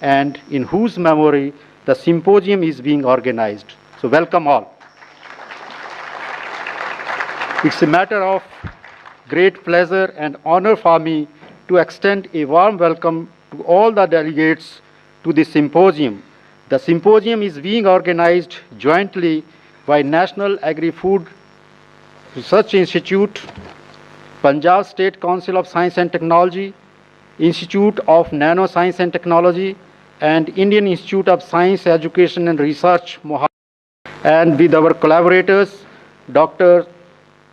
and in whose memory the symposium is being organized. So welcome all. It's a matter of great pleasure and honor for me to extend a warm welcome to all the delegates to this symposium. The symposium is being organized jointly by National Agri-Food Research Institute, Punjab State Council of Science and Technology, Institute of Nanoscience and Technology, and Indian Institute of Science, Education and Research, Mohali, and with our collaborators, Dr.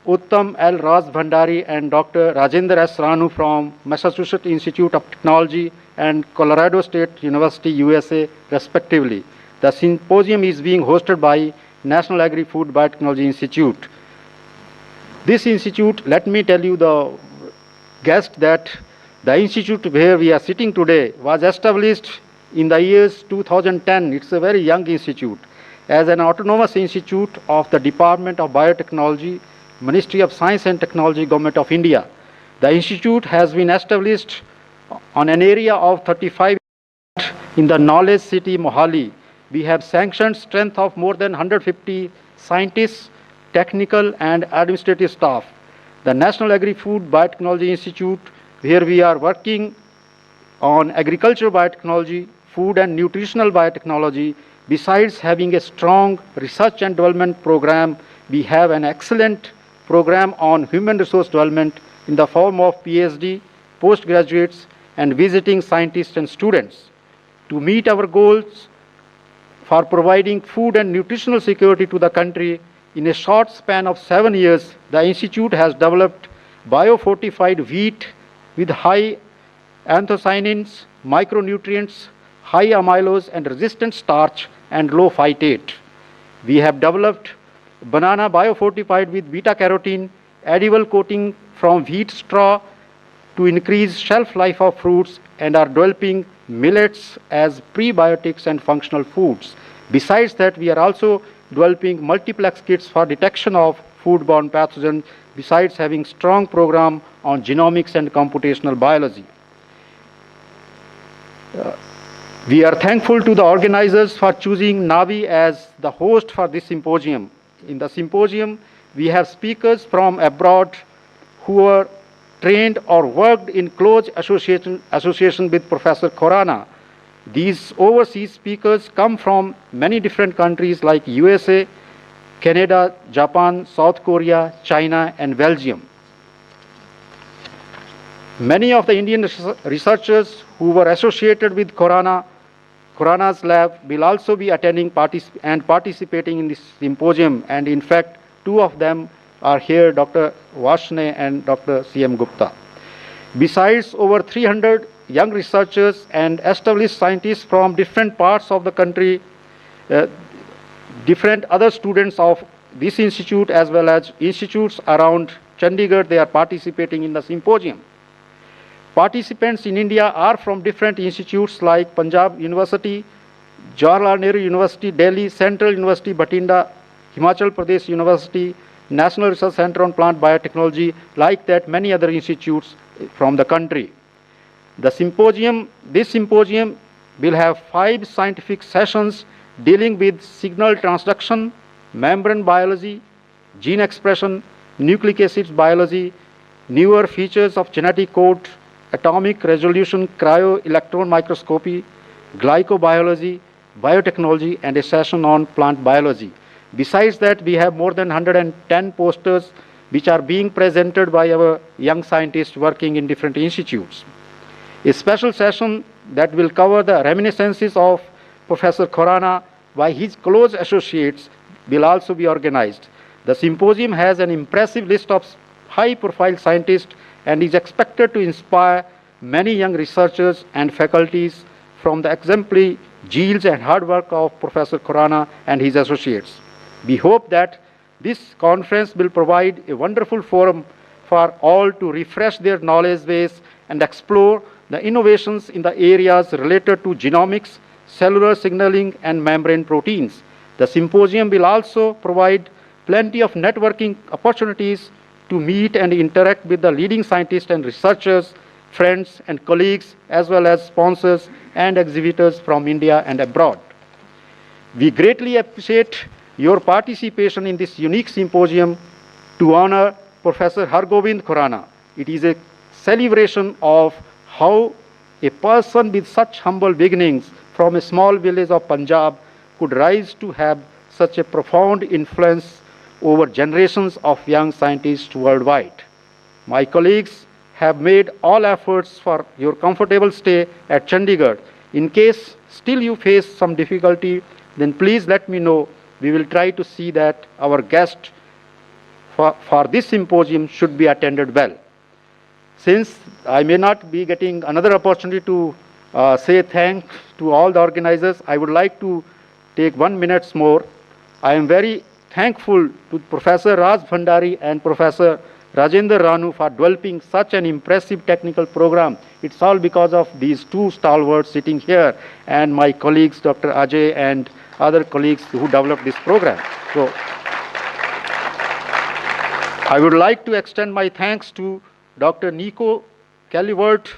Uttam L. Raj Bhandari and Dr. Rajendra S. Ranu from Massachusetts Institute of Technology and Colorado State University, USA, respectively. The symposium is being hosted by National Agri-Food Biotechnology Institute. This institute, let me tell you the guest that the institute where we are sitting today was established in the years 2010. It's a very young institute as an autonomous institute of the Department of Biotechnology, Ministry of Science and Technology, Government of India. The institute has been established on an area of 35 in the knowledge city Mohali. We have sanctioned strength of more than 150 scientists, technical and administrative staff. The National Agri-Food Biotechnology Institute, where we are working on agriculture biotechnology, food and nutritional biotechnology, besides having a strong research and development program, we have an excellent program on human resource development in the form of PhD, postgraduates, and visiting scientists and students. To meet our goals for providing food and nutritional security to the country, in a short span of 7 years, the Institute has developed biofortified wheat with high anthocyanins, micronutrients, high amylose and resistant starch, and low phytate. We have developed banana biofortified with beta-carotene, edible coating from wheat straw to increase shelf life of fruits, and are developing millets as prebiotics and functional foods. Besides that, we are also developing multiplex kits for detection of foodborne pathogens, besides having strong program on genomics and computational biology. We are thankful to the organizers for choosing Navi as the host for this symposium. In the symposium, we have speakers from abroad who are trained or worked in close association with Professor Khorana. These overseas speakers come from many different countries like USA, Canada, Japan, South Korea, China, and Belgium. Many of the Indian researchers who were associated with Khorana's lab will also be attending and participating in this symposium, and in fact, two of them are here, Dr. Vashne and Dr. C.M. Gupta. Besides, over 300 young researchers and established scientists from different parts of the country, different other students of this institute as well as institutes around Chandigarh, they are participating in the symposium. Participants in India are from different institutes like Punjab University, Jawaharlal Nehru University, Delhi, Central University, Bhatinda, Himachal Pradesh University, National Research Center on Plant Biotechnology, like that many other institutes from the country. This symposium will have 5 scientific sessions dealing with signal transduction, membrane biology, gene expression, nucleic acids biology, newer features of genetic code, atomic resolution cryo-electron microscopy, glycobiology, biotechnology, and a session on plant biology. Besides that, we have more than 110 posters which are being presented by our young scientists working in different institutes. A special session that will cover the reminiscences of Professor Khorana by his close associates will also be organized. The symposium has an impressive list of high-profile scientists and is expected to inspire many young researchers and faculties from the exemplary zeal and hard work of Professor Khorana and his associates. We hope that this conference will provide a wonderful forum for all to refresh their knowledge base and explore the innovations in the areas related to genomics, cellular signaling, and membrane proteins. The symposium will also provide plenty of networking opportunities to meet and interact with the leading scientists and researchers friends and colleagues, as well as sponsors and exhibitors from India and abroad. We greatly appreciate your participation in this unique symposium to honor Professor Hargobind Khurana. It is a celebration of how a person with such humble beginnings from a small village of Punjab could rise to have such a profound influence over generations of young scientists worldwide. My colleagues have made all efforts for your comfortable stay at Chandigarh. In case still you face some difficulty, then please let me know. We will try to see that our guest for this symposium should be attended well. Since I may not be getting another opportunity to say thanks to all the organizers, I would like to take 1 minute more. I am very thankful to Professor Raj Bhandari and Professor Rajendra Ranu for developing such an impressive technical program. It's all because of these two stalwarts sitting here and my colleagues, Dr. Ajay and other colleagues who developed this program. So, I would like to extend my thanks to Dr. Nico Calivert,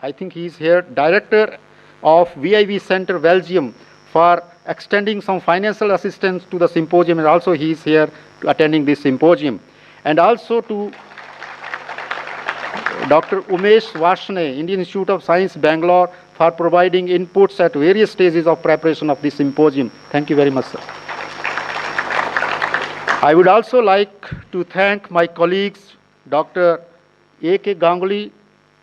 I think he's here, Director of VIV Center Belgium, for extending some financial assistance to the symposium, and also he's here attending this symposium. And also to Dr. Umesh Vashne, Indian Institute of Science, Bangalore, for providing inputs at various stages of preparation of this symposium. Thank you very much, sir. I would also like to thank my colleagues, Dr. A.K. Ganguly,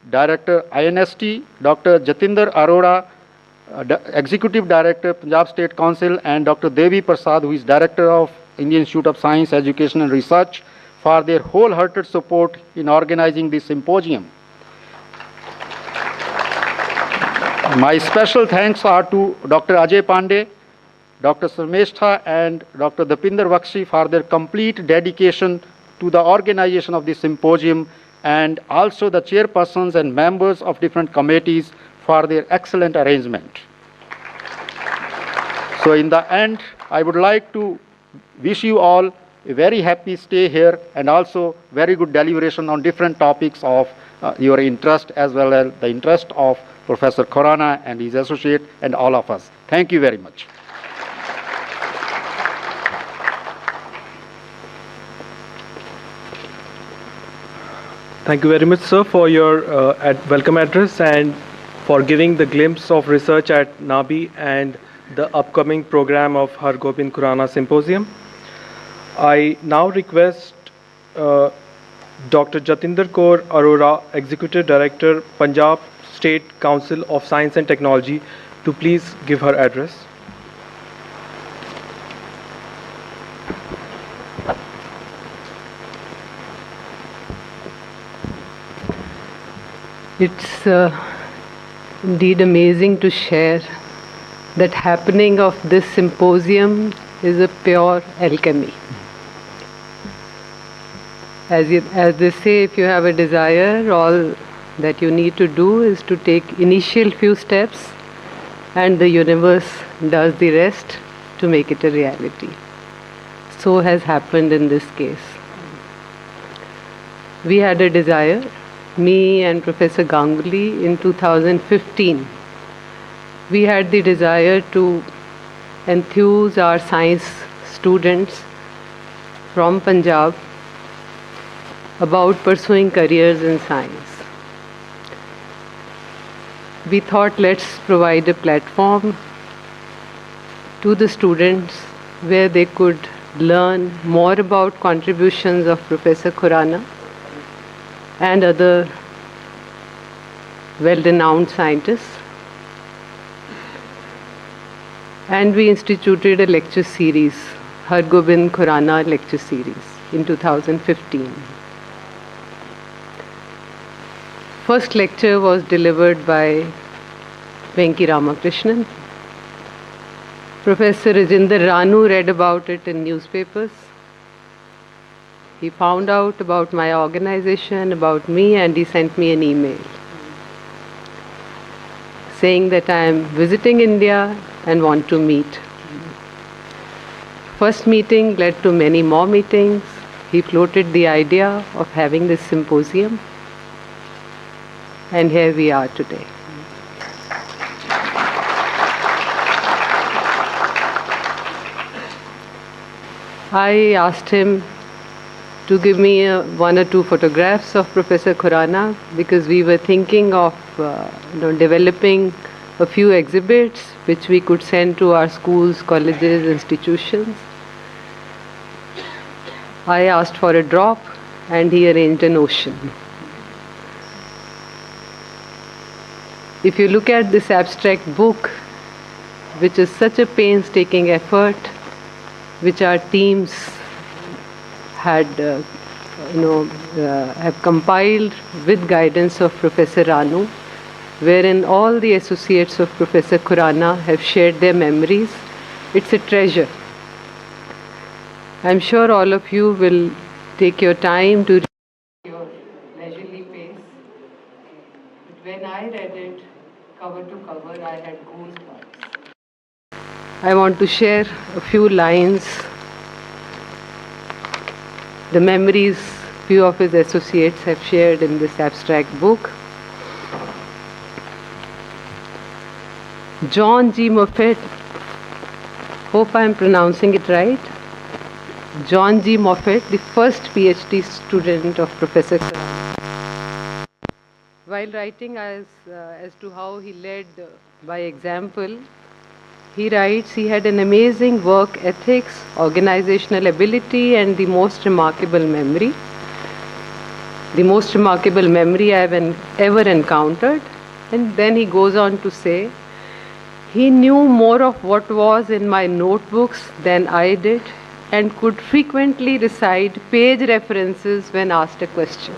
Director, INST, Dr. Jatinder Arora, Executive Director, Punjab State Council, and Dr. Devi Prasad, who is Director of Indian Institute of Science, Education and Research, for their wholehearted support in organizing this symposium. My special thanks are to Dr. Ajay Pandey, Dr. Sarmeshtha and Dr. Dapinder Bakshi for their complete dedication to the organization of this symposium, and also the chairpersons and members of different committees for their excellent arrangement. So in the end, I would like to wish you all a very happy stay here and also very good deliberation on different topics of your interest, as well as the interest of Professor Khurana and his associate and all of us. Thank you very much. Thank you very much, sir, for your welcome address and for giving the glimpse of research at NABI and the upcoming program of Hargobind Khurana Symposium. I now request Dr. Jatinder Kaur Arora, Executive Director, Punjab State Council of Science and Technology, to please give her address. It's indeed amazing to share that happening of this symposium is a pure alchemy. As they say, if you have a desire, all that you need to do is to take initial few steps, and the universe does the rest to make it a reality. So has happened in this case. We had a desire, me and Professor Ganguly, in 2015. We had the desire to enthuse our science students from Punjab about pursuing careers in science. We thought, let's provide a platform to the students where they could learn more about contributions of Professor Khurana and other well-renowned scientists. And we instituted a lecture series, Hargobind Khurana lecture series, in 2015. First lecture was delivered by Venki Ramakrishnan. Professor Rajendra Ranu read about it in newspapers. He found out about my organization, about me, and he sent me an email saying that I am visiting India and want to meet. First meeting led to many more meetings. He floated the idea of having this symposium. and here we are today. I asked him to give me one or two photographs of Professor Khurana because we were thinking of developing a few exhibits which we could send to our schools, colleges, institutions. I asked for a drop and he arranged an ocean. If you look at this abstract book, which is such a painstaking effort, which our teams had have compiled with guidance of Professor Ranu, wherein all the associates of Professor Khurana have shared their memories. It's a treasure. I'm sure all of you will take your time to read your leisurely pace. But when I read it cover to cover, I had goosebumps. I want to share a few lines, the memories few of his associates have shared in this abstract book. John G. Moffett, hope I am pronouncing it right. John G. Moffett, the first PhD student of Professor Khurana. While writing as to how he led by example, he writes he had an amazing work ethics, organizational ability, and the most remarkable memory. The most remarkable memory I have ever encountered. And then he goes on to say, he knew more of what was in my notebooks than I did and could frequently recite page references when asked a question.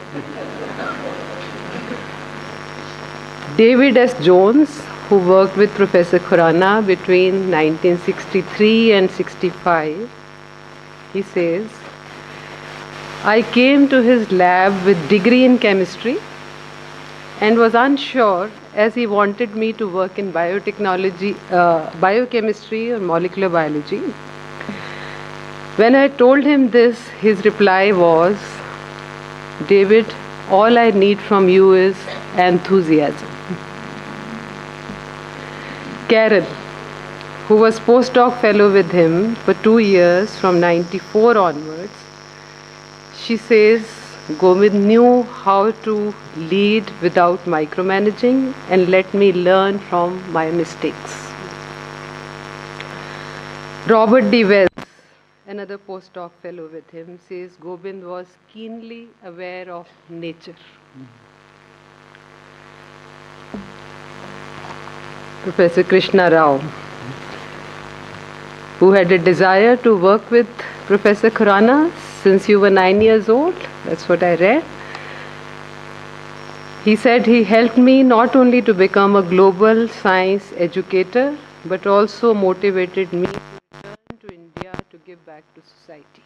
David S. Jones, who worked with Professor Khurana between 1963 and 65, he says, I came to his lab with degree in chemistry and was unsure as he wanted me to work in biotechnology, biochemistry or molecular biology. When I told him this, his reply was, David, all I need from you is enthusiasm. Carol, who was postdoc fellow with him for 2 years from 94 onwards, she says, Govind knew how to lead without micromanaging and let me learn from my mistakes. Robert D. Wells, another postdoc fellow with him, says Govind was keenly aware of nature. Professor Krishna Rao, who had a desire to work with Professor Khurana since you were 9 years old. That's what I read. He said he helped me not only to become a global science educator, but also motivated me to return to India to give back to society.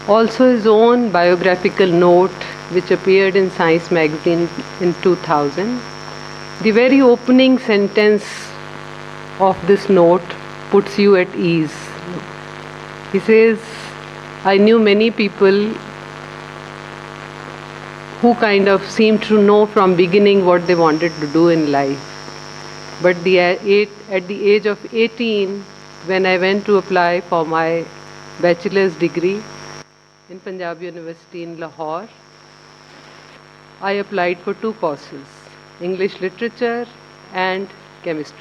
Also his own biographical note, which appeared in Science magazine in 2000. The very opening sentence of this note puts you at ease. He says, I knew many people who kind of seemed to know from beginning what they wanted to do in life. But at the age of 18, when I went to apply for my bachelor's degree in Punjab University in Lahore, I applied for 2 courses, English literature and chemistry.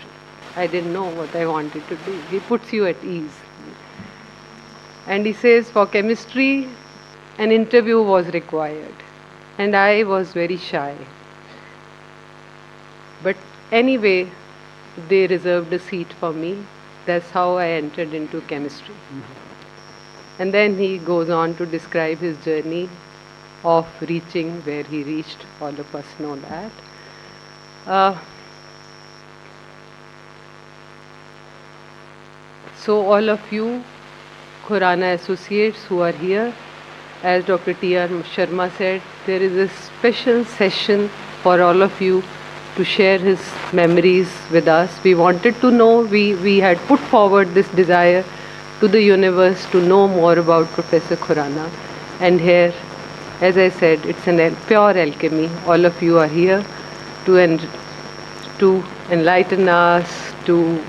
I didn't know what I wanted to do. He puts you at ease. And he says for chemistry, an interview was required. And I was very shy. But anyway, they reserved a seat for me. That's how I entered into chemistry. And then he goes on to describe his journey of reaching where he reached. All of us know that. So all of you Khurana associates who are here, as Dr. T.R. Sharma said, there is a special session for all of you to share his memories with us. We wanted to know, we had put forward this desire to the universe to know more about Professor Khurana. And here, as I said, it's pure alchemy. All of you are here to enlighten us, to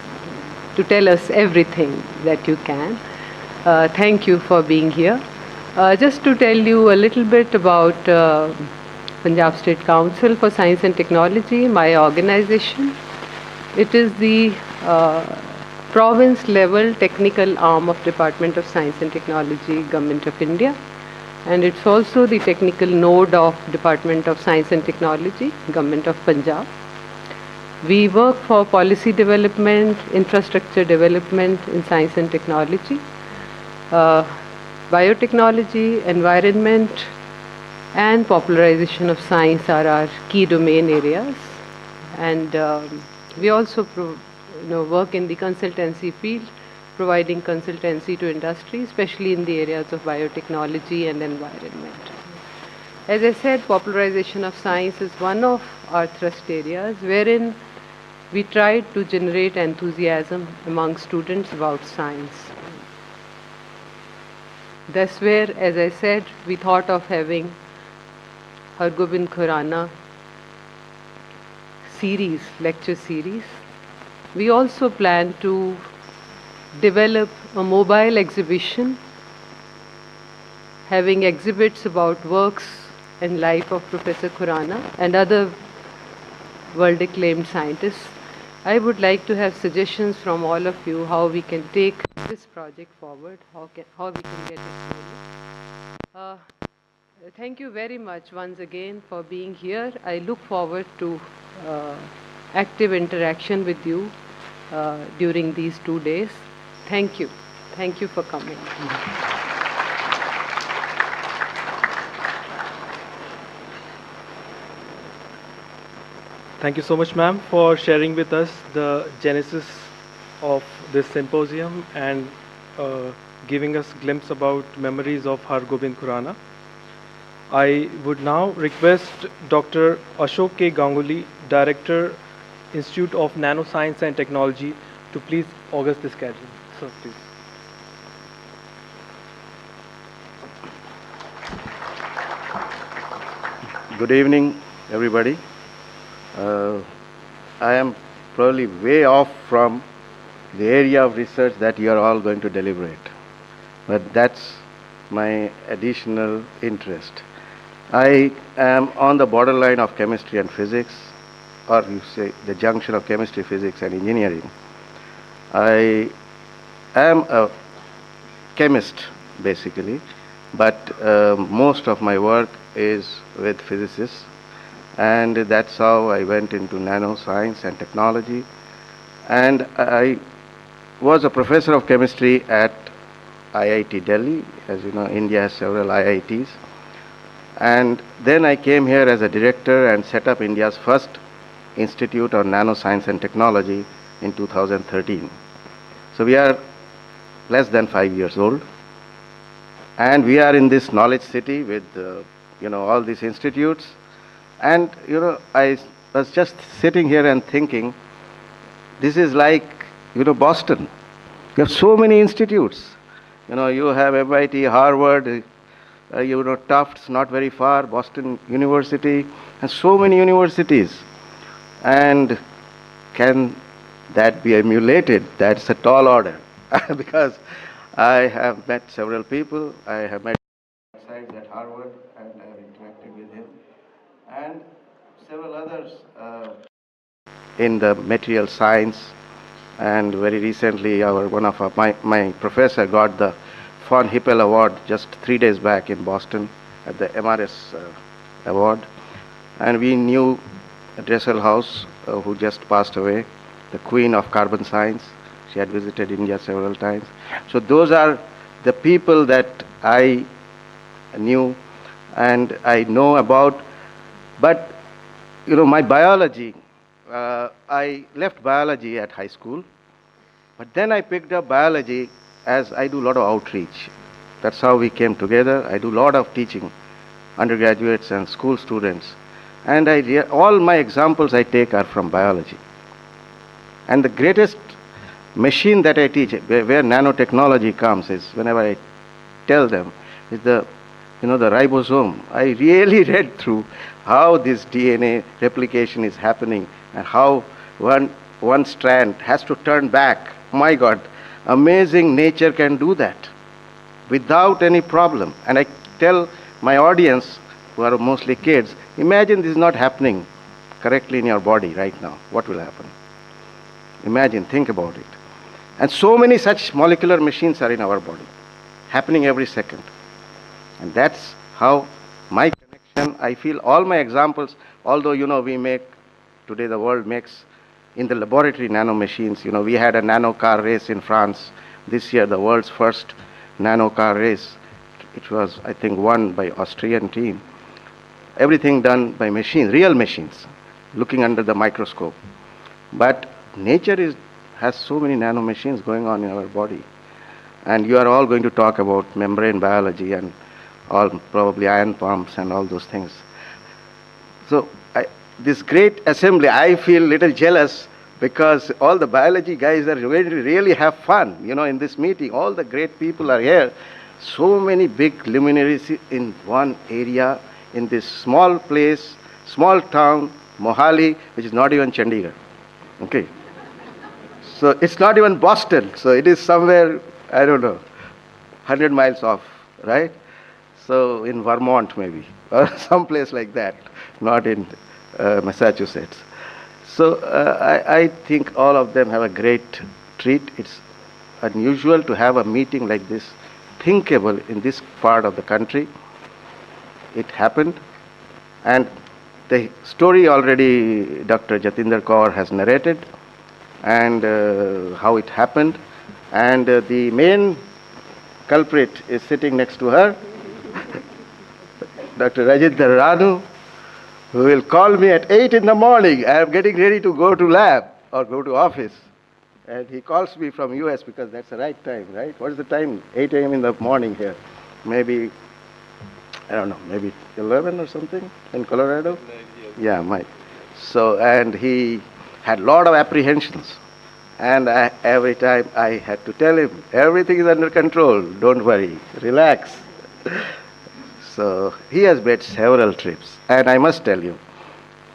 tell us everything that you can. Thank you for being here. Just to tell you a little bit about Punjab State Council for Science and Technology, my organization. It is the province level technical arm of Department of Science and Technology, Government of India. And it's also the technical node of Department of Science and Technology, Government of Punjab. We work for policy development, infrastructure development in science and technology, biotechnology, environment, and popularization of science are our key domain areas. And we also work in the consultancy field, providing consultancy to industry, especially in the areas of biotechnology and environment. As I said, popularization of science is one of our thrust areas wherein we try to generate enthusiasm among students about science. That's where, as I said, we thought of having Har Gobind Khurana series, lecture series. We also plan to develop a mobile exhibition having exhibits about works and life of Professor Khurana and other world acclaimed scientists. I would like to have suggestions from all of you how we can take this project forward, how we can get it going. Thank you very much once again for being here. I look forward to active interaction with you during these 2 days. Thank you. Thank you for coming. Thank you so much, ma'am, for sharing with us the genesis of this symposium and giving us a glimpse about memories of Har Gobind Khurana. I would now request Dr. Ashok K. Ganguly, Director, Institute of Nanoscience and Technology, to please august this gathering. Sir, please. Good evening, everybody. I am probably way off from the area of research that you are all going to deliberate, but that's my additional interest. I am on the borderline of chemistry and physics, or you say the junction of chemistry, physics, and engineering. I am a chemist, basically, but most of my work is with physicists. And that's how I went into nanoscience and technology. And I was a professor of chemistry at IIT Delhi. As you know, India has several IITs. And then I came here as a director and set up India's first Institute on Nanoscience and Technology in 2013. So we are less than 5 years old. And we are in this knowledge city with all these institutes. And I was just sitting here and thinking, this is like Boston. You have so many institutes. You have MIT, Harvard, Tufts, not very far, Boston University, and so many universities. And can that be emulated? That's a tall order. Because I have met several people. I have met at Harvard, and I have interacted with him, and several others in the material science. And very recently, my professor got the von Hippel Award just 3 days back in Boston at the MRS Award. And we knew Dresselhaus, who just passed away, the queen of carbon science. She had visited India several times. So those are the people that I knew and I know about. But my biology, I left biology at high school, but then I picked up biology as I do a lot of outreach. That's how we came together. I do a lot of teaching, undergraduates and school students, and all my examples I take are from biology. And the greatest machine that I teach, where nanotechnology comes, is whenever I tell them, is the ribosome. I really read through how this DNA replication is happening and how one strand has to turn back. My God, amazing nature can do that without any problem. And I tell my audience, who are mostly kids, imagine this is not happening correctly in your body right now. What will happen? Imagine, think about it. And so many such molecular machines are in our body, happening every second. And that's how my connection, I feel all my examples, although, we make, today the world makes in the laboratory nano machines. We had a nano car race in France this year, the world's first nano car race. It was, I think, won by Austrian team. Everything done by machines, real machines, looking under the microscope. But nature has so many nano machines going on in our body. And you are all going to talk about membrane biology and all probably ion pumps and all those things. So this great assembly, I feel a little jealous because all the biology guys are going to really have fun, in this meeting. All the great people are here. So many big luminaries in one area, in this small place, small town, Mohali, which is not even Chandigarh. Okay. So it's not even Boston. So it is somewhere, I don't know, 100 miles off, right? So in Vermont maybe, or some place like that, not in Massachusetts. So I think all of them have a great treat. It's unusual to have a meeting like this, thinkable in this part of the country. It happened, and the story already Dr. Jatinder Kaur has narrated, and how it happened, and the main culprit is sitting next to her, Dr. Rajinder Ranu, who will call me at 8 in the morning. I am getting ready to go to lab or go to office. And he calls me from US because that's the right time, right? What is the time? 8 a.m. in the morning here. Maybe, I don't know, maybe 11 or something in Colorado? Yeah, might. So, and he had a lot of apprehensions. And every time I had to tell him, everything is under control, don't worry, relax. So he has made several trips. And I must tell you,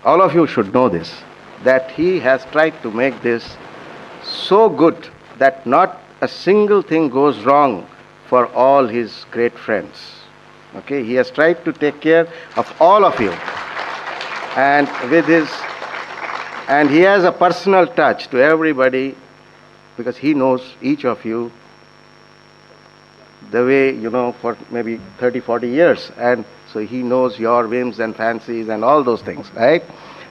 all of you should know this, that he has tried to make this so good that not a single thing goes wrong for all his great friends. Okay, he has tried to take care of all of you. And and he has a personal touch to everybody because he knows each of you the way, for maybe 30, 40 years. And so he knows your whims and fancies and all those things, right?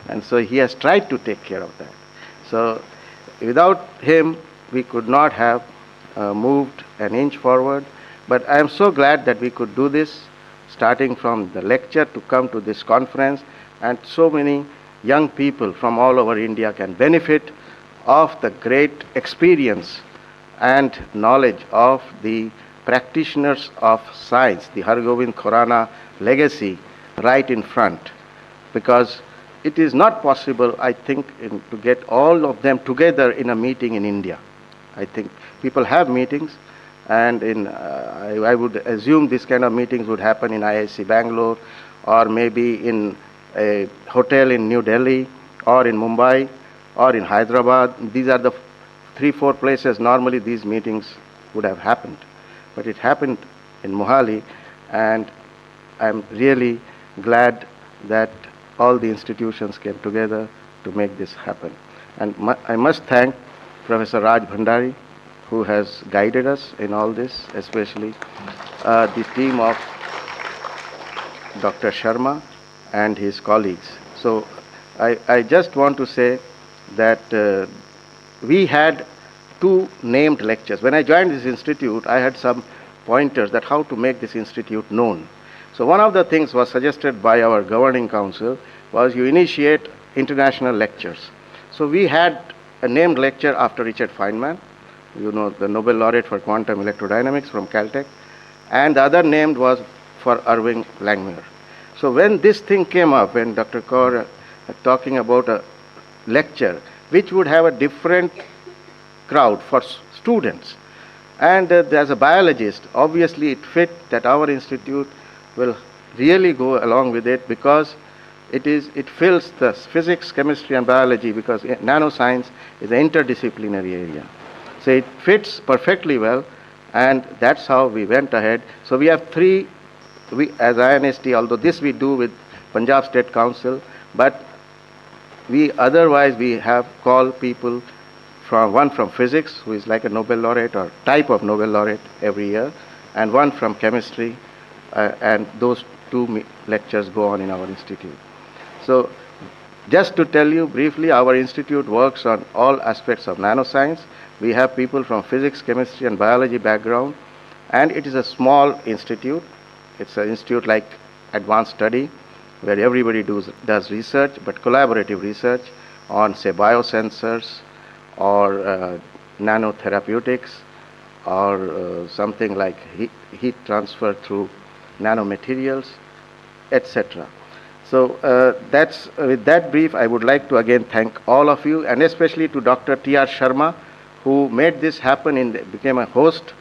And so he has tried to take care of that. So without him, we could not have moved an inch forward. But I am so glad that we could do this, starting from the lecture to come to this conference, and so many young people from all over India can benefit of the great experience and knowledge of the practitioners of science, the Har Gobind Khurana legacy right in front. Because it is not possible, I think, to get all of them together in a meeting in India. I think people have meetings, and I would assume this kind of meetings would happen in IIC Bangalore, or maybe in a hotel in New Delhi, or in Mumbai, or in Hyderabad. These are the 3-4 places normally these meetings would have happened. But it happened in Mohali, and I'm really glad that all the institutions came together to make this happen. And I must thank Professor Raj Bhandari, who has guided us in all this, especially the team of Dr. Sharma and his colleagues. So I just want to say that we had 2 named lectures. When I joined this institute, I had some pointers that how to make this institute known. So one of the things was suggested by our governing council was you initiate international lectures. So we had a named lecture after Richard Feynman, the Nobel laureate for quantum electrodynamics from Caltech, and the other named was for Irving Langmuir. So when this thing came up, when Dr. Kaur talking about a lecture which would have a different crowd for students. And as a biologist, obviously it fit that our institute will really go along with it, because it fills the physics, chemistry and biology, because nanoscience is an interdisciplinary area. So it fits perfectly well, and that's how we went ahead. So we have three, as INST, although this we do with Punjab State Council, but we have called people from, one from physics, who is like a Nobel laureate or type of Nobel laureate every year, and one from chemistry, and those two lectures go on in our institute. So just to tell you briefly, our institute works on all aspects of nanoscience. We have people from physics, chemistry and biology background, and it is a small institute. It's an institute like advanced study, where everybody does research, but collaborative research on, say, biosensors or nanotherapeutics, or something like heat transfer through nanomaterials, etc. So with that brief, I would like to again thank all of you, and especially to Dr. T.R. Sharma, who made this happen, became a host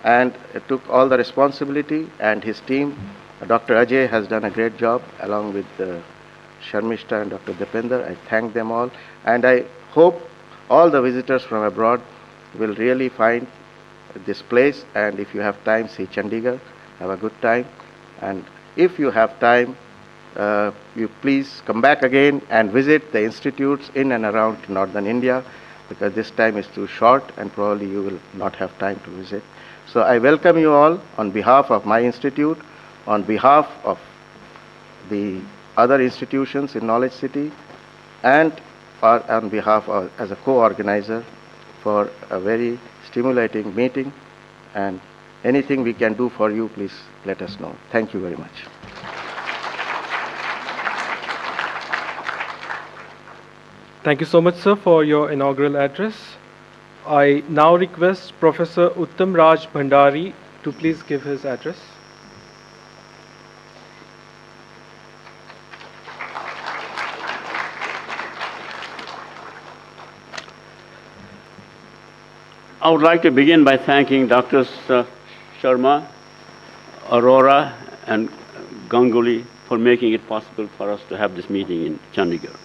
and took all the responsibility, and his team. Dr. Ajay has done a great job, along with Sharmishta and Dr. Dipender. I thank them all, and I hope all the visitors from abroad will really find this place, and if you have time, see Chandigarh, have a good time, and if you have time, you please come back again and visit the institutes in and around northern India, because this time is too short and probably you will not have time to visit. So I welcome you all on behalf of my institute, on behalf of the other institutions in Knowledge City, and on behalf of, as a co-organizer, for a very stimulating meeting, and anything we can do for you, please let us know. Thank you very much. Thank you so much, sir, for your inaugural address. I now request Professor Uttam Raj Bhandari to please give his address. I would like to begin by thanking Drs. Sharma, Arora, and Ganguly for making it possible for us to have this meeting in Chandigarh.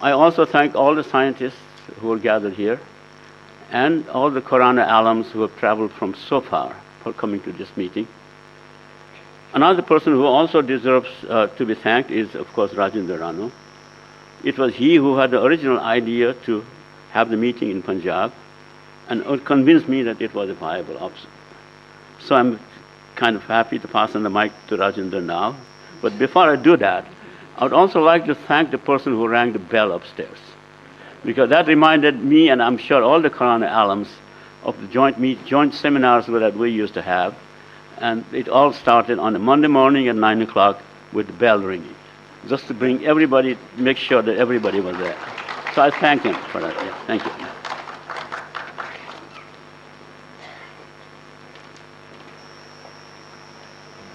I also thank all the scientists who are gathered here, and all the Khurana alums who have traveled from so far for coming to this meeting. Another person who also deserves to be thanked is, of course, Rajendra Rao. It was he who had the original idea to have the meeting in Punjab, and convinced me that it was a viable option. So I'm kind of happy to pass on the mic to Rajendra now. But before I do that, I would also like to thank the person who rang the bell upstairs, because that reminded me, and I'm sure all the Khurana alums, of the joint seminars that we used to have. And it all started on a Monday morning at 9 o'clock with the bell ringing, just to bring everybody, make sure that everybody was there. So I thank him for that. Yeah, thank you.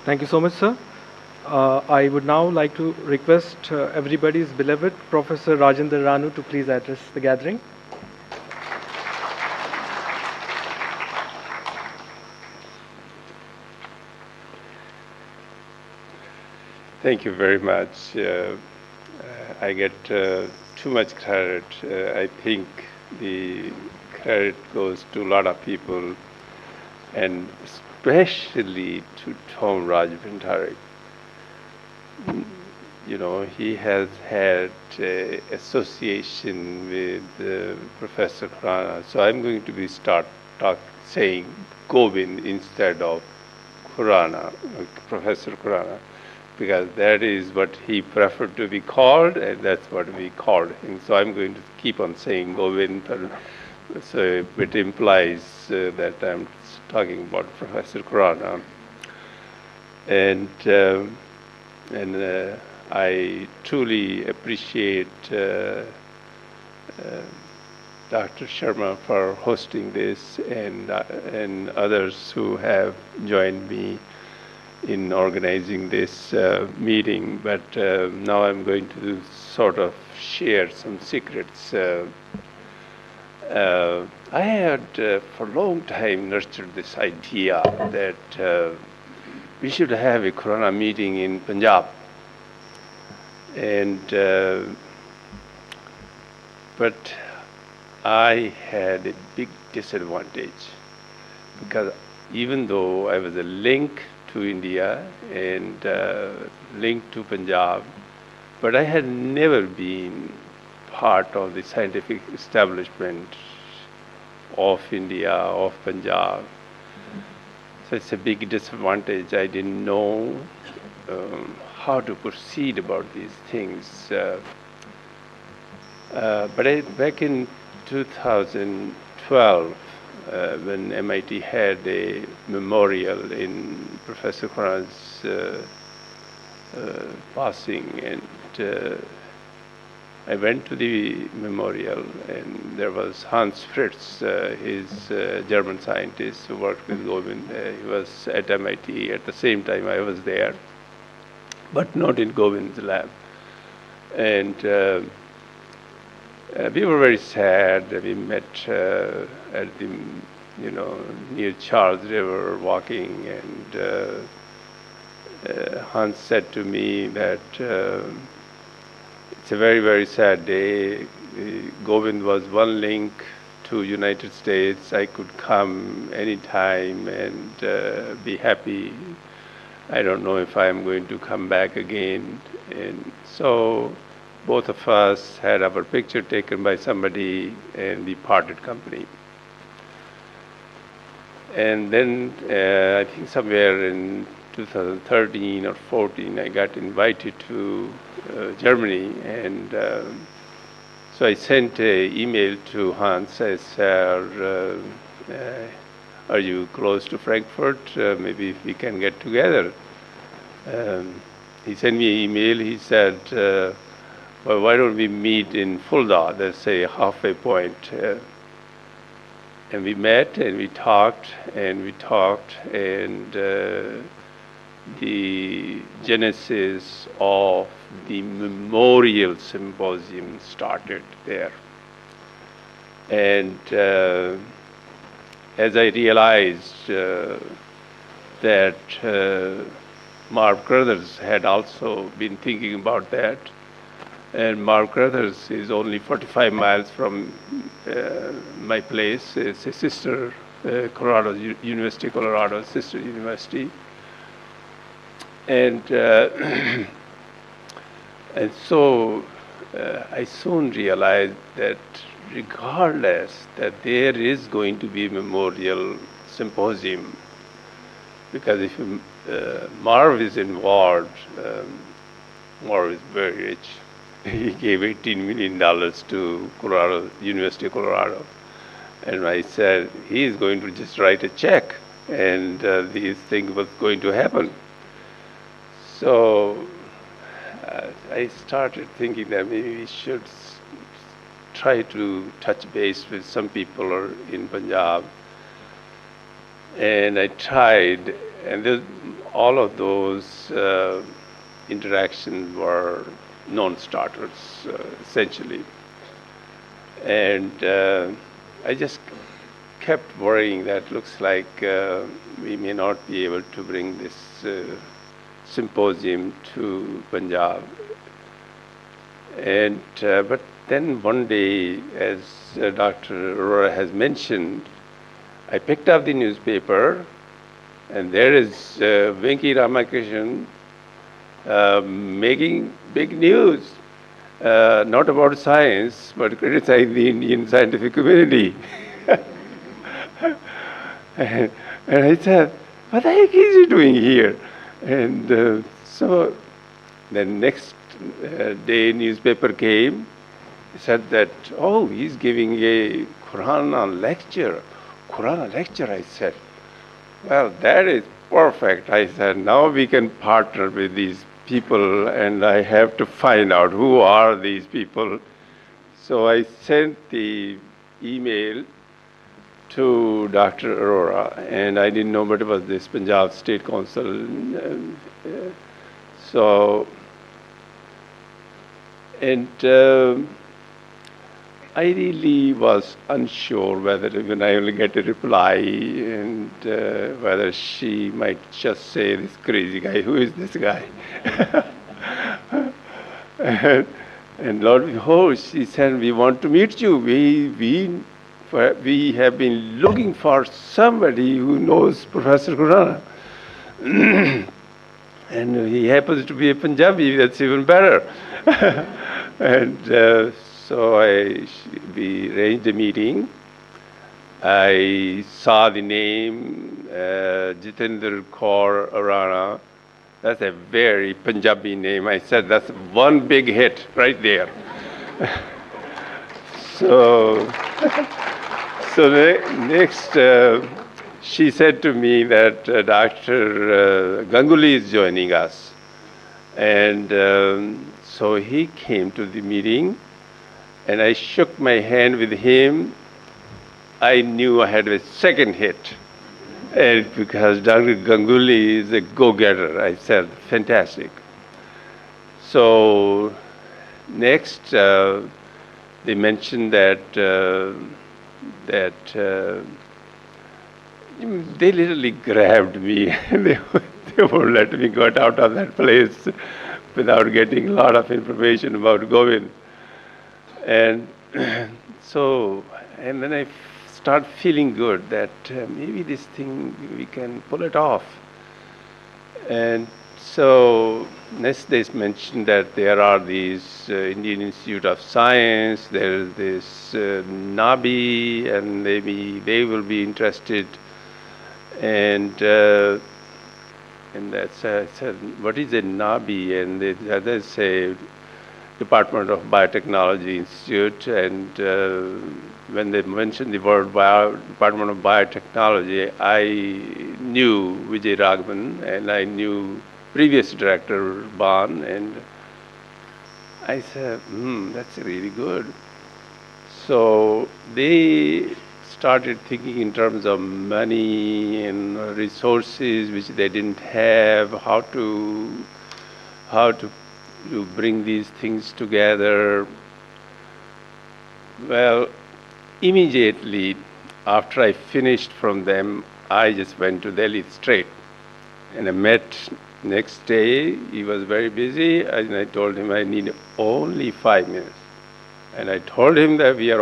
Thank you so much, sir. I would now like to request everybody's beloved Professor Rajendra Rao to please address the gathering. Thank you very much. I get too much credit. I think the credit goes to a lot of people, and especially to Tom Raj Bhandari. You know, he has had association with Professor Khurana. So I'm going to be saying Govind instead of Khurana, Professor Khurana, because that is what he preferred to be called, and that's what we called him. So I'm going to keep on saying Govind, so it implies that I'm talking about Professor Khurana. And I truly appreciate Dr. Sharma for hosting this, and others who have joined me in organizing this meeting. But now I'm going to sort of share some secrets. I had for a long time nurtured this idea that we should have a Corona meeting in Punjab. And but I had a big disadvantage because even though I was a link to India and linked to Punjab, but I had never been part of the scientific establishment of India, of Punjab. So it's a big disadvantage. I didn't know how to proceed about these things. But back in 2012, when MIT had a memorial in Professor Khurana's passing, and I went to the memorial, and there was Hans Fritzsche, his German scientist who worked with Govind. He was at MIT at the same time I was there, but not in Govind's lab. And we were very sad. We met at the, near Charles River walking, and Hans said to me that it's a very, very sad day. Govind was one link to United States. I could come anytime and be happy. I don't know if I'm going to come back again. And so both of us had our picture taken by somebody, and we parted company. And then I think somewhere in 2013 or 14, I got invited to Germany, and so I sent an email to Hans. I said, are you close to Frankfurt? Maybe we can get together. He sent me an email. He said, well, why don't we meet in Fulda, that's a halfway point. And we met, and we talked, and the genesis of the memorial symposium started there. And as I realized that Mark Carruthers had also been thinking about that, and Mark Carruthers is only 45 miles from my place. It's a sister, Colorado, University of Colorado, sister university. And and so I soon realized that regardless that there is going to be a memorial symposium, because if Marv is involved, Marv is very rich. He gave $18 million to Colorado, University of Colorado. And I said, he is going to just write a check, and this thing was going to happen. So I started thinking that maybe we should try to touch base with some people in Punjab. And I tried, and all of those interactions were non-starters, essentially. And I just kept worrying that looks like we may not be able to bring this symposium to Punjab. And but then one day, as Dr. Arora has mentioned, I picked up the newspaper, and there is Venki Ramakrishnan making big news, not about science, but criticizing the Indian scientific community. and I said, what the heck is he doing here? And so the next day newspaper came, said that, oh, he's giving a Qur'an lecture. Qur'an lecture, I said. Well, that is perfect. I said, now we can partner with these people, and I have to find out who are these people. So I sent the email to Dr. Arora, and I didn't know, but it was this Punjab State Council. I really was unsure whether even I will get a reply and whether she might just say, this crazy guy, who is this guy? and Lord of Hosts, she said, we want to meet you. We have been looking for somebody who knows Professor Khurana. And he happens to be a Punjabi, that's even better. And so we arranged a meeting. I saw the name, Jitendra Kaur Arana. That's a very Punjabi name. I said, that's one big hit right there. So next, she said to me that Dr. Ganguly is joining us. And so he came to the meeting, and I shook my hand with him. I knew I had a second hit. And because Dr. Ganguly is a go-getter, I said, fantastic. So next, they mentioned that they literally grabbed me. They won't let me get out of that place without getting a lot of information about Govind. And so, and then I start feeling good that maybe this thing, we can pull it off. And so next they mentioned that there are these Indian Institute of Science, there is this NABI, and maybe they will be interested. And that's, I said, what is a NABI? And they say Department of Biotechnology Institute. And when they mentioned the word Department of Biotechnology, I knew Vijay Raghavan and I knew previous director Ban, and I said, that's really good. So they started thinking in terms of money and resources which they didn't have, how to bring these things together. Well, immediately after I finished from them, I just went to Delhi straight. And I met next day. He was very busy, and I told him I need only 5 minutes. And I told him that we are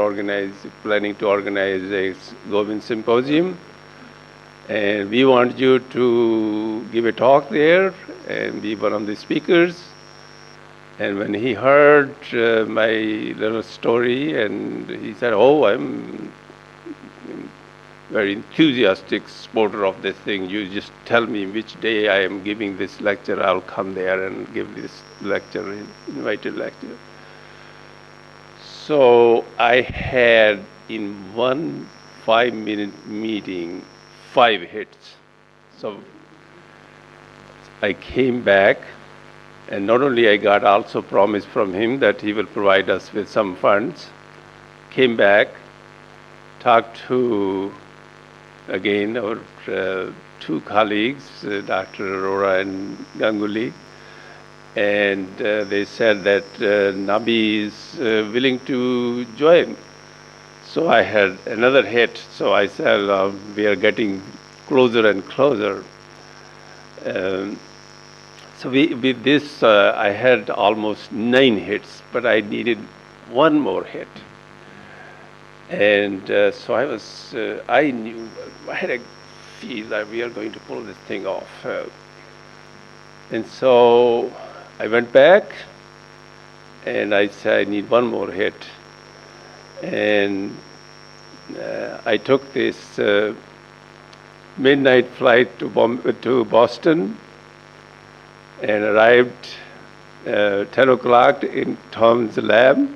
planning to organize a Govind Symposium, and we want you to give a talk there and be one of the speakers. And when he heard my little story, and he said, oh, I'm very enthusiastic supporter of this thing. You just tell me which day I am giving this lecture. I'll come there and give this lecture, invited lecture. So I had in one 5-minute meeting 5 hits. So I came back, and not only I got also promise from him that he will provide us with some funds. Came back, talked to again our 2 colleagues, Dr. Arora and Ganguly, and they said that Nabi is willing to join. So I had another hit. So I said, we are getting closer and closer. So with this, I had almost 9 hits, but I needed 1 more hit. And so I knew, I had a feel that we are going to pull this thing off. And so I went back and I said, I need 1 more hit. And I took this midnight flight to Boston and arrived 10 o'clock in Tom's lab.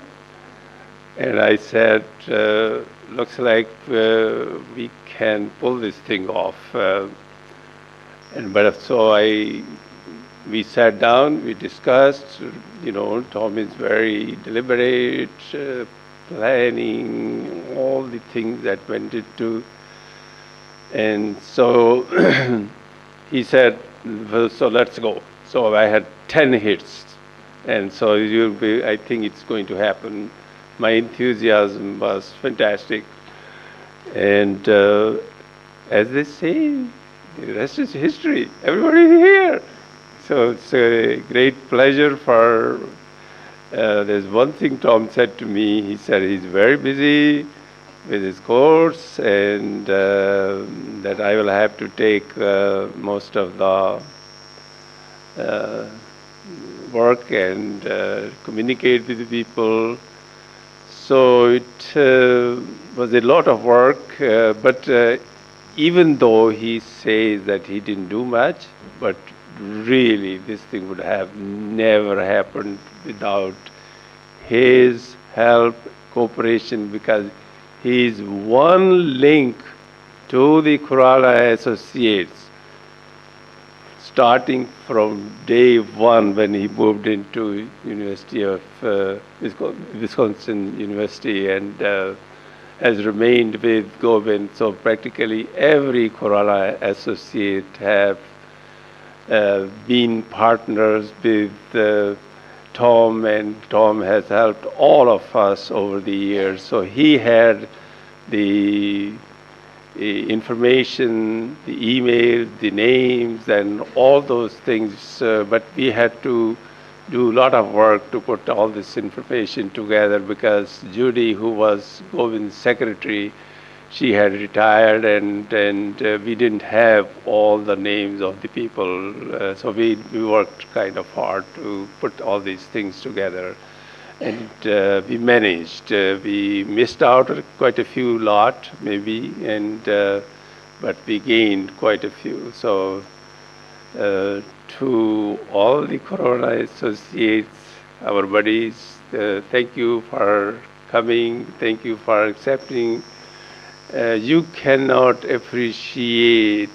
And I said, looks like we can pull this thing off. We sat down, we discussed, Tom is very deliberate, planning, all the things that went into. And so he said, well, so let's go. So I had 10 hits. And so I think it's going to happen. my enthusiasm was fantastic. And as they say, the rest is history. Everybody is here. So it's a great pleasure for, there's one thing Tom said to me. He said he's very busy with his course and that I will have to take most of the work and communicate with the people. So it was a lot of work, but even though he says that he didn't do much, but really this thing would have never happened without his help, cooperation, because he is one link to the Kurala Associates, starting from day one when he moved into University of Wisconsin University and has remained with Govind. So practically every Kurala associate have been partners with Tom, and Tom has helped all of us over the years. So he had the information, the email, the names, and all those things, but we had to do a lot of work to put all this information together because Judy, who was Govind's secretary, she had retired and we didn't have all the names of the people. So we worked kind of hard to put all these things together. And we managed. We missed out quite a few lot, maybe, and but we gained quite a few. So to all the Corona associates, our buddies, thank you for coming. Thank you for accepting. You cannot appreciate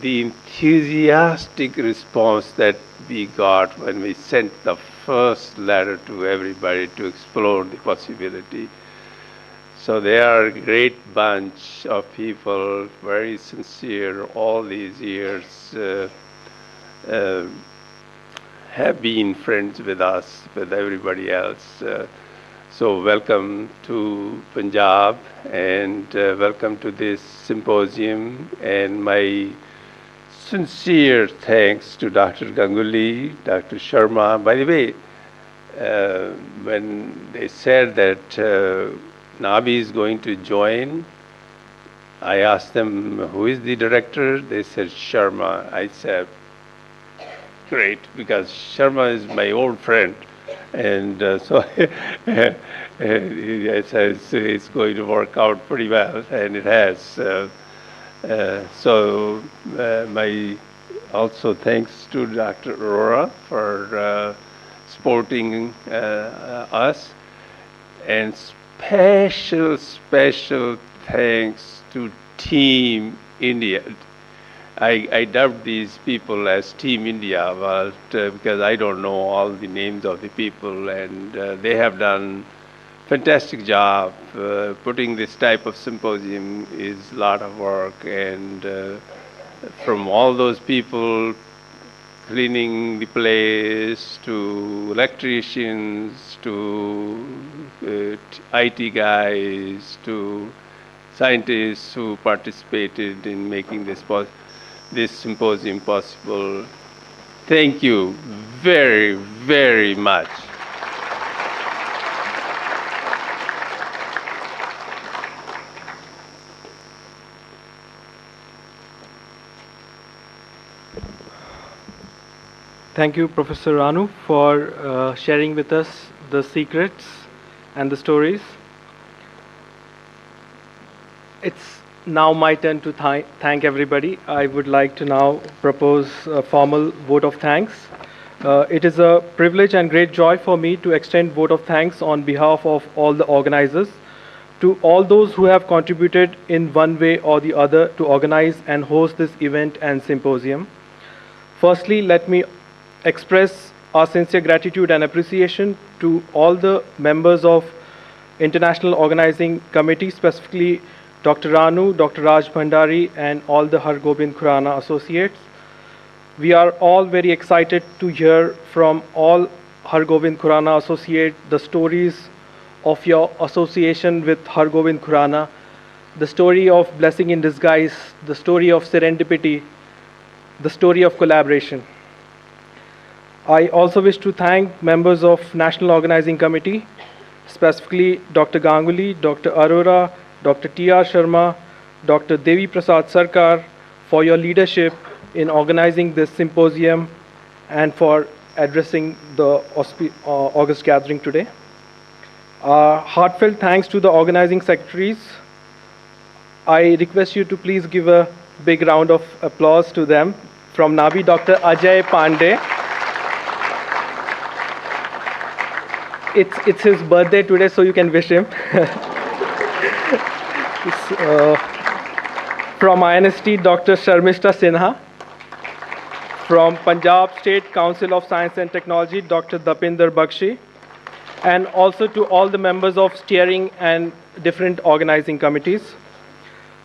the enthusiastic response that we got when we sent the first letter to everybody to explore the possibility. So they are a great bunch of people, very sincere, all these years, have been friends with us, with everybody else. So welcome to Punjab and welcome to this symposium, and my sincere thanks to Dr. Ganguly, Dr. Sharma. By the way, when they said that Nabi is going to join, I asked them, who is the director? They said, Sharma. I said, great, because Sharma is my old friend. And so it's going to work out pretty well, and it has. So my also thanks to Dr. Aurora for supporting us, and special thanks to Team India. I dubbed these people as Team India, but because I don't know all the names of the people, and they have done fantastic job. Putting this type of symposium is a lot of work, and from all those people, cleaning the place, to electricians, to IT guys, to scientists who participated in making this symposium possible. Thank you very, very much. Thank you, Professor Ranu, for sharing with us the secrets and the stories. It's now my turn to thank everybody. I would like to now propose a formal vote of thanks. It is a privilege and great joy for me to extend vote of thanks on behalf of all the organizers, to all those who have contributed in one way or the other to organize and host this event and symposium. Firstly, let me express our sincere gratitude and appreciation to all the members of International Organizing Committee, specifically Dr. Ranu, Dr. Raj Bhandari, and all the Har Gobind Khurana associates. We are all very excited to hear from all Har Gobind Khurana associates the stories of your association with Har Gobind Khurana, the story of blessing in disguise, the story of serendipity, the story of collaboration. I also wish to thank members of National Organizing Committee, specifically Dr. Ganguly, Dr. Arora, Dr. T.R. Sharma, Dr. Devi Prasad Sarkar, for your leadership in organizing this symposium and for addressing the August gathering today. Heartfelt thanks to the organizing secretaries. I request you to please give a big round of applause to them. From Nabi, Dr. Ajay Pandey. It's his birthday today, so you can wish him. From INST, Dr. Sharmishta Sinha. From Punjab State Council of Science and Technology, Dr. Dapinder Bakshi. And also to all the members of steering and different organizing committees.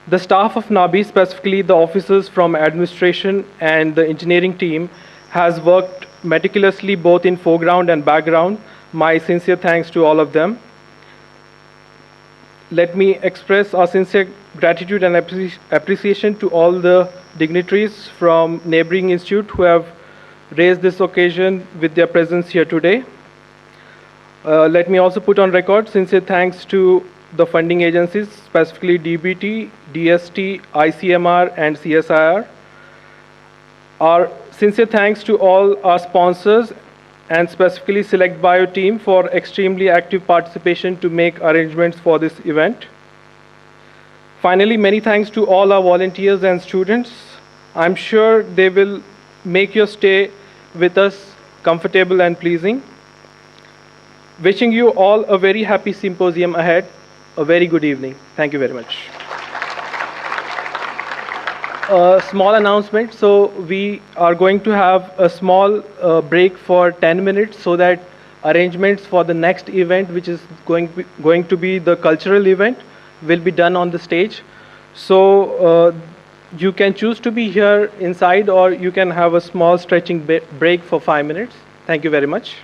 The staff of NABI, specifically the officers from administration and the engineering team, has worked meticulously both in foreground and background. My sincere thanks to all of them. Let me express our sincere gratitude and appreciation to all the dignitaries from neighboring institute who have raised this occasion with their presence here today. Let me also put on record sincere thanks to the funding agencies, specifically DBT, DST, ICMR, and CSIR. Our sincere thanks to all our sponsors and specifically Select Bio team for extremely active participation to make arrangements for this event. Finally, many thanks to all our volunteers and students. I'm sure they will make your stay with us comfortable and pleasing. Wishing you all a very happy symposium ahead. A very good evening. Thank you very much. A small announcement. So we are going to have a small break for 10 minutes so that arrangements for the next event, which is going to be the cultural event, will be done on the stage. So you can choose to be here inside or you can have a small stretching break for 5 minutes. Thank you very much.